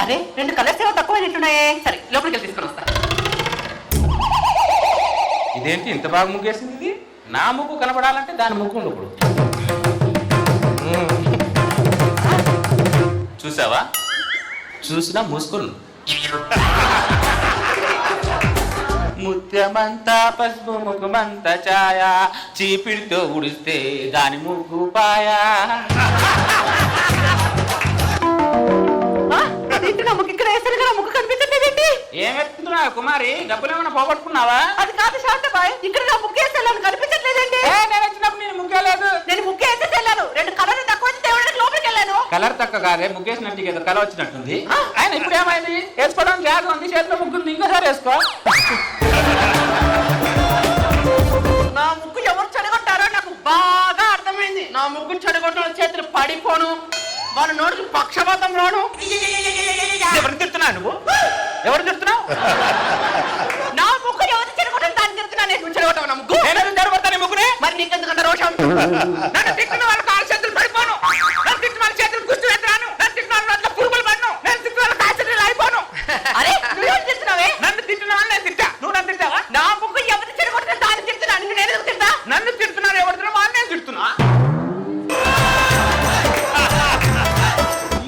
అరే 2 కలర్స్ ఏమో తక్కువైనట్టున్నాయే. సరే లోపలికి వెళ్ళి తీసుకొని వస్తా. ఇదేంటి ఇంత బాగా ముగ్గేసింది? ఇది నా ముగ్గు కనబడాలంటే దాని ముగ్గు ఉంది. ఇప్పుడు చూసావా? చూసినా మూసుకుని ముత్యమంతా పసుపు ముఖమంతా ఛాయ చీపిడితో ఉడిస్తే దాని ముగ్గు పాయా. ఇక్కడ వేస్తారు కదా ముగ్గు కనిపించట్లేదండి. ఏం ఎత్తుతున్నా కుమారి? డబ్బులు ఏమైనా పోగొట్టుకున్నావా? అది కాదు శాంతబాయ్, ఇక్కడ నా ముగ్గు వేస్తాను కనిపించట్లేదండి. నేను వచ్చినప్పుడు నేను ముగ్గేలేదు. నేను ముగ్గు వేసేసి వెళ్ళాను. 2 కలర్లు తక్కువ వచ్చి దేవుడికి లోపలికి వెళ్ళాను. కలర్ తక్కువ కాదే, ముగ్గేసినట్టు ఏదో కలర్ వచ్చినట్టుంది. ఆయన ఇప్పుడు ఏమైంది? వేసుకోవడం జాగ్రత్త ఉంది, చేతిలో ముగ్గుంది, ఇంకోసారి వేసుకో. నా ముగ్గు ఎవరు చెడగొట్టారో నాకు బాగా అర్థమైంది. నా ముగ్గు చెడగొట్టడం చేతులు పడిపోను, వాళ్ళ నోటికి పక్షపాతం రాను. ఎవరు తిడుతున్నావు నువ్వు? ఎవరు తిడుతున్నావు? నా ముగ్గు ఎవరు చెడగొట్టడం దాన్ని తిడుతున్నా. నేను చెడగొట్టావు నా ముగ్గు. నేను చెడగొడతాను ముగ్గునే. మరి నీకెందుకంత రోషం? నన్ను తిట్టిన వాళ్ళ కాలు చేతులు పడిపోను, నన్ను తిట్టిన వాళ్ళ చేతులు గుర్తు పెట్టరాను, నన్ను తిట్టిన వాళ్ళ నోట్లో పురుగులు పడను, నేను తిట్టిన వాళ్ళ కాలు చేతులు అయిపోను. అరే నువ్వు తిడుతున్నావే? నన్ను తిట్టిన వాళ్ళు నేను తిట్టా, నువ్వు నన్ను తిట్టావా? నా ముగ్గు ఎవరు చెడగొట్టడం దాన్ని తిడుతున్నా. నేను ఎందుకు తిడతా? నన్ను తిడుతున్నారు ఎవరు తిన్నా వాళ్ళు నేను తిడుతున్నా.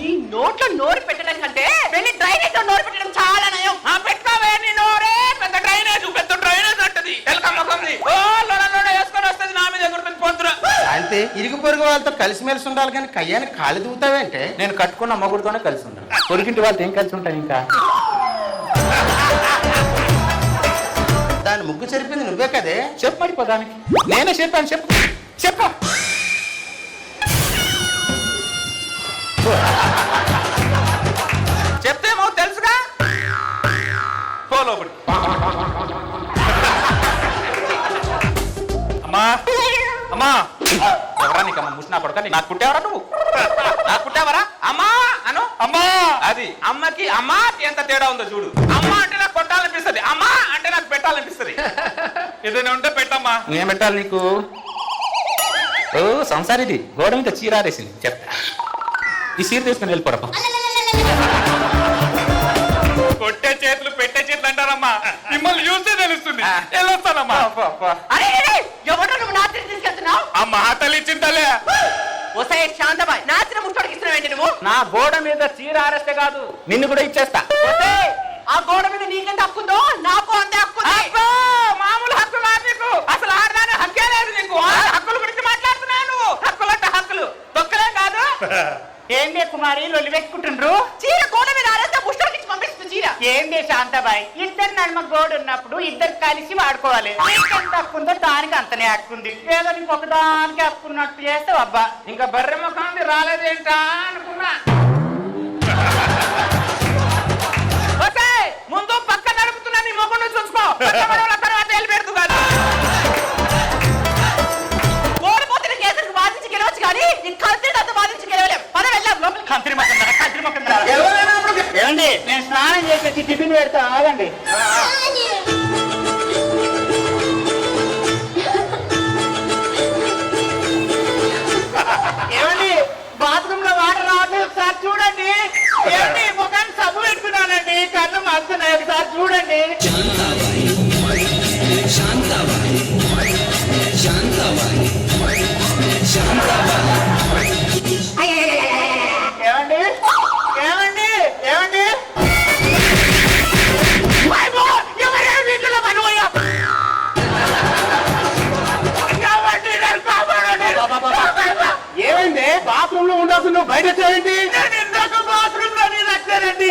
ఈ నోట్లో నోరు పెట్టడం కంటే వెళ్ళి డ్రైనేజ్ లో నోరు పెట్టడం చాలా నయం. పెట్టావే నీ నోరే పెద్ద డ్రైనేజ్, పెద్ద డ్రైనేజ్ అంటది. ఓ లోడ లోడ వేసుకొని వస్తుంది, నా మీద ఎగురుతుంది పోతురా. అంతే ఇరుగు పొరుగు వాళ్ళతో కలిసిమెలిసి ఉండాలి కానీ కయ్యానికి కాలు దూతావేంటే? నేను కట్టుకున్న మొగుడుతోనే కలిసి ఉంటాను. పొరిగింటి వాళ్ళతో ఏం కలిసి ఉంటాను ఇంకా? దాని ముగ్గు చెరిపింది నువ్వే కదే. చెప్పు మరి పదానికి. నేనే చెప్పాను. చెప్పు చెప్పు. చెప్తేమో తెలుసుగా. పో లోపలికి. అమ్మా అమ్మా ఎవరా నీకమ్మా? ముసిన పడక నాకు కుట్టేవరా నువ్వు? నాకు కుట్టావరా? అమ్మా అను. అమ్మా అది అమ్మకి అమ్మాకి ఎంత తేడా ఉందో చూడు. అమ్మ అంటే నాకు కొట్టాలనిపిస్తుంది, అమ్మా అంటే నాకు పెట్టాలనిపిస్తుంది. ఏదైనా ఉంటే పెట్టమ్మా. నేను పెట్టాలి నీకు? ఓ సంసారి ఇది గోడ మీద చీరారేసింది. చెప్తా ఈ చీర తీసుకుని వెళ్ళిపోరా. కొట్టే చేతులు పెట్టే చేతులు అంటారమ్మా. మిమ్మల్ని చూస్తే తెలుస్తుంది. వెళ్ళొస్తానమ్మా. అరే ఎవరు నువ్వు నాత్రి తీసుకెళ్తున్నావు? అమ్మా తల్లి చింతలే. ఒసే శాంతబాయ్, నాత్రి ముట్టడికి ఇస్తున్నావేంటి నువ్వు? నా గోడ మీద చీర ఆరేస్తే కాదు నిన్ను కూడా ఇచ్చేస్తా. ఆ గోడ మీద నీకెంత హక్కుందో నాకు అంతే హక్కు. మామూలు హక్కు కాదు నీకు. అసలు ఆడదాని హక్కే లేదు నీకు. హక్కుల గురించి మాట్లాడుతున్నాను. హక్కులు అంటే హక్కులు దొక్కలే కాదు. ఏంటి కుమారి లొల్లి పెట్టుకుంటుండ్రు? చీర గోడ మీద ఆరేస్తే ముట్టడికి ఇచ్చి పంపిస్తుంది చీర. ఏంటి శాంతబాయ్, ఇద్దరు నడుమ గోడు ఉన్నప్పుడు ఇద్దరు కలిసి వాడుకోవాలి. నీకెంత హక్కుందో దానికి అంతనే హక్కుంది. ఏదో నీకు ఒకదానికి హక్కున్నట్టు చేస్తే అబ్బా ఇంకా బర్రె ముఖం రాలేదేంటా అనుకున్నా. ముందు పక్క నడుపుతున్నా నీ ముఖం నుంచి చూసుకో. తర్వాత వెళ్ళి పెడుతూ కాదు. ఓడిపోతున్న కేసులకు వాదించి గెలవచ్చు కానీ ఈ కంత్రితో వాదించి గెలవలేం. పద వెళ్ళాం లోపలికి. కంత్రి మొక్కం ఏమండి, నేను స్నానం చేసేసి టిఫిన్ పెడతా, ఆగండి. ఏమండి బాత్రూమ్ లో వాటర్ రావట్లేదు, ఒకసారి చూడండి. ఏమండి ముఖాన్ని సబ్బు పెట్టుకున్నానండి, కళ్ళు మస్తున్నాయి, ఒకసారి చూడండి. ఏమండి ఏమండి ఏమండి ఏమైంది? బాత్రూమ్ లో ఉండాల్సి నువ్వు బయట వచ్చావేంటి? నేను ఇందాక బాత్రూమ్ లో వచ్చానండి,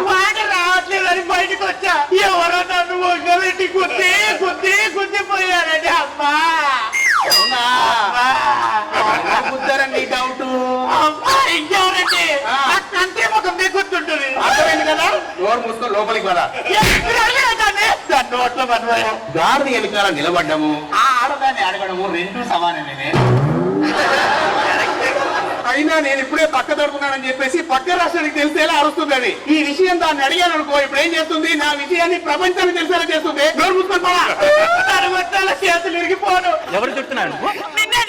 వాటర్ రావట్లేదని బయటకు వచ్చా. ఎవరో నన్ను ఒంగబెట్టి గుద్ది గుద్ది గుద్దిపోయారండి. అమ్మా కుద్దారండి డౌట్. ఇంకెవరండి? అంతే ముఖం గుర్తుంటుంది. అర్థమైంది కదా? నోరు మూసుకొని లోపలికి పద. నోట్లో పడిపోయా. గాడిద ఎలుకల నిలబడ్డము, ఆ ఆడదాన్ని అడగడము రెండు సమానమే. అయినా నేను ఇప్పుడే పక్క దొరుకుతున్నానని చెప్పేసి పక్క రాష్ట్రానికి తెలిసేలా అరుస్తుంది. అది ఈ విషయం దాన్ని అడిగాను అనుకో, ఇప్పుడు ఏం చేస్తుంది? నా విషయాన్ని ప్రపంచానికి తెలిసేలా చేస్తుంది. నోరు మూసుకొని పోరా. చేతులు ఇరిగిపోను. ఎవరు చెప్తున్నాను? నిన్నే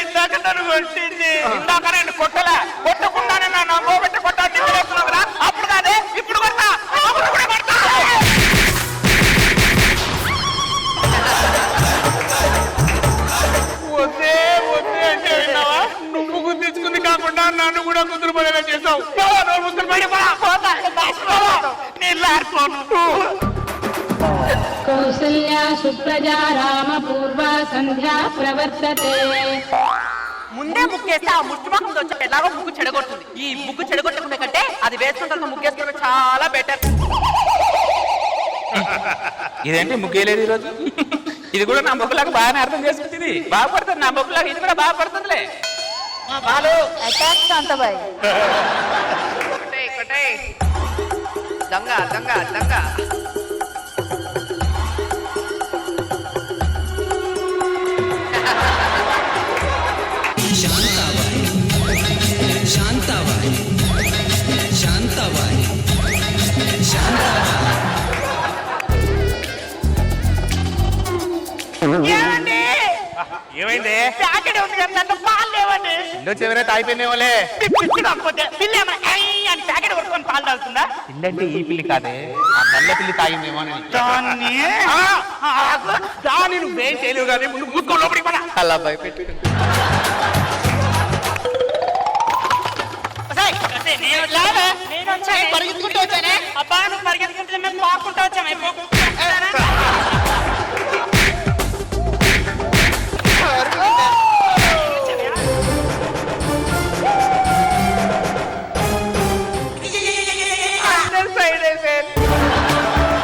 ఇందాక నన్ను కొట్టింది. ఇందాక నేను కొట్టలే, కొట్టకుండానే నా నమ్మబెట్టి సుప్రజా రామ పూర్వ సంధ్యా ప్రవర్తతే. ముందే ముక్కేస్తే ఆ ముష్టి మొక్కం వచ్చి ఎలాగో ముగ్గు చెడగొడుతుంది. ఈ ముగ్గు చెడగొట్టుకునే కంటే అది వేసుకున్న తర్వాత ముగ్గేసుకోవడం చాలా బెటర్. ఇదేంటి ముగ్గేలేదు ఈరోజు. ఇది కూడా నా మొక్కలాగా బాగానే అర్థం చేసుకుంటుంది. బాగుపడుతుంది నా మొక్కలాగా, ఇది కూడా బాగుపడుతుందిలే. దొంగ దొంగ దొంగ శాంతాబాయి శాంతాబాయి శాంతాబాయి. ఏమైంది? ప్యాకెట్ ఉంది కదా, దాంట్లో పాలు లేవండి. ఇంట్లో చివరైతే అయిపోయినావులే. పిచ్చి కాకపోతే పిల్ల ఏమైనా అని ప్యాకెట్ కొట్టుకొని పాలు తాగుతుందా? పిల్లంటే ఈ పిల్లి కాదే, ఆ నల్ల పిల్లి తాగిందేమో అని. దాన్ని నువ్వేం చేయలేవు కానీ ముందు మూసుకో లోపలికి పద. అలా భయపెట్టి పరిగెత్తుకుంటూ వచ్చానే. అబ్బా నువ్వు పరిగెత్తుకుంటే మేము పాకుంటూ వచ్చాము.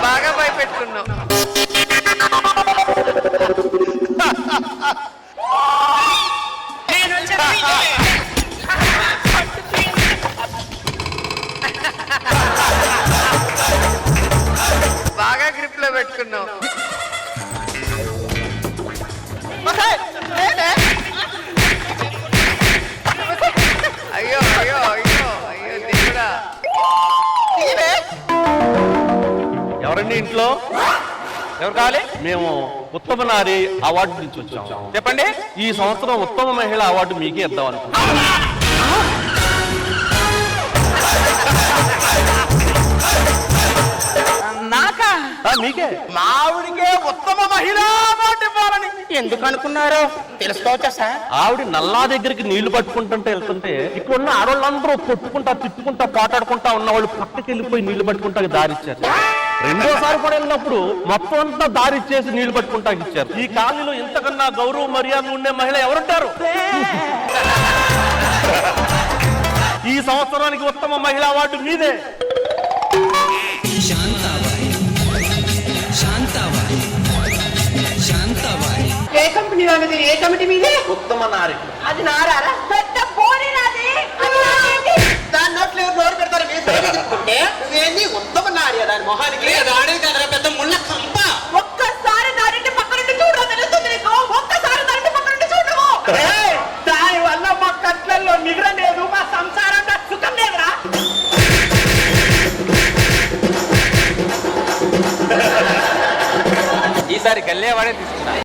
బాగా భయపెట్టుకున్నావు. బాగా గ్రిప్ లో పెట్టుకున్నావు. అయ్యో అయ్యో అయ్యో అయ్యో దేవుడా. ఎవరండి ఇంట్లో? ఎవరు కావాలి? మేము ఉత్తమ నారి అవార్డు నుంచి వచ్చాము. చెప్పండి. ఈ సంవత్సరం ఉత్తమ మహిళ అవార్డు మీకే ఇద్దాం అనుకుంటున్నాం. నాకా? మీకే. మావిడికే ఉత్తమ మహిళా అవార్డు ఇవ్వాలని ఎందుకు అనుకున్నారు తెలుసుకోవచ్చా సార్? ఆవిడ నల్లా దగ్గరికి నీళ్లు పట్టుకుంటుంటే వెళ్తుంటే ఇక్కడ ఉన్న ఆడవాళ్ళందరూ కొట్టుకుంటా తిట్టుకుంటా పాటాడుకుంటా ఉన్న వాళ్ళు పక్కకి వెళ్ళిపోయి నీళ్లు పట్టుకుంటా దారిచ్చారు. రెండోసారి కూడా వెళ్ళినప్పుడు మొత్తం అంతా దారిచ్చేసి నీళ్లు పట్టుకుంటా ఇచ్చారు. ఈ కాలనీలో ఇంతకన్నా గౌరవ మర్యాద ఉండే మహిళ ఎవరుంటారు? ఈ సంవత్సరానికి ఉత్తమ మహిళా అవార్డు మీదే. శాంతాబాయి శాంతాబాయి శాంతాబాయి. ఏ కంపెనీ వాళ్ళది? ఏ కమిటీ మీదే? ఉత్తమ నారి. అది నారారా? పెద్ద పోనీ నాది. దాని నోట్లో నోరు పెడతారు. మీ సైడ్ ఎదుర్కొంటే నువ్వేంది ఉత్తమ నారి దాని మొహానికి పెద్ద ముళ్ళ కంప. ఒక్కసారి దానింటి పక్క నుండి చూడడం తెలుస్తుంది నీకు. ఒక్కసారి దానింటి పక్క నుండి చూడము. దాని వల్ల మా కట్లలో నిద్ర లేదు, మా సంసారంలో సుఖం లేదురా. ఈసారి గల్లేవాడే